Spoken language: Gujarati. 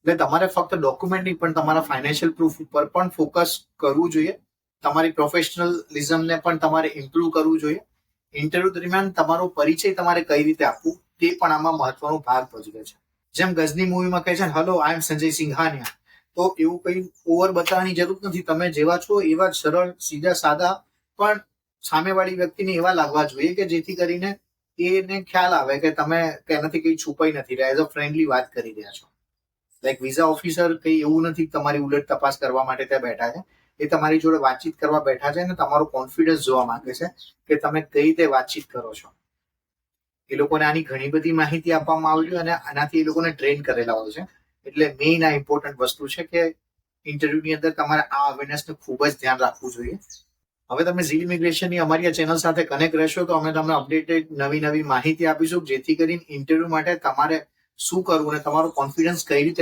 એટલે તમારે ફક્ત ડોક્યુમેન્ટ નહીં પણ તમારા ફાઇનાન્શિયલ પ્રૂફ ઉપર પણ ફોકસ કરવું જોઈએ. તમારી પ્રોફેશનલિઝમને પણ તમારે ઇમ્પ્રુવ કરવું જોઈએ. ઇન્ટરવ્યુ દરમિયાન તમારો પરિચય તમારે કઈ રીતે આપવું તે પણ આમાં મહત્વનો ભાગ ભજવે છે. જેમ ગઝની મૂવીમાં કહે છે, હલો આઈ એમ સંજય સિંઘાનિયા, તો એવું કઈ ઓવર બતાવવાની જરૂર નથી. તમે જેવા છો એવા જ સરળ, સીધા, સાદા, પણ સામેવાળી વ્યક્તિને એવા લાગવા જોઈએ કે જેથી કરીને એને ખ્યાલ આવે કે તમે તેનાથી કઈ છુપાઈ નથી રહ્યા, એઝ અ ફ્રેન્ડલી વાત કરી રહ્યા છો. લાઈક વિઝા ઓફિસર કઈ એવું નથી તમારી ઉલટ તપાસ કરવા માટે ત્યાં બેઠા છે. એ તમારી જોડે વાતચીત કરવા બેઠા છે અને તમારો કોન્ફિડન્સ જોવા માંગે છે કે તમે કઈ રીતે વાતચીત કરો છો. એ લોકોને આની ઘણી બધી માહિતી આપવામાં આવી અને આનાથી એ લોકોને ટ્રેન કરેલા હોય છે. એટલે મેઇન આ ઇમ્પોર્ટન્ટ વસ્તુ છે કે ઇન્ટરવ્યુની અંદર તમારે આ અવેરનેસને ખૂબ જ ધ્યાન રાખવું જોઈએ. હવે તમે ઝી ઇમિગ્રેશનની અમારી આ ચેનલ સાથે કનેક્ટ રહેશો તો અમે તમને અપડેટેડ નવી માહિતી આપીશું, જેથી કરીને ઇન્ટરવ્યુ માટે તમારે શું કરવું અને તમારો કોન્ફિડન્સ કઈ રીતે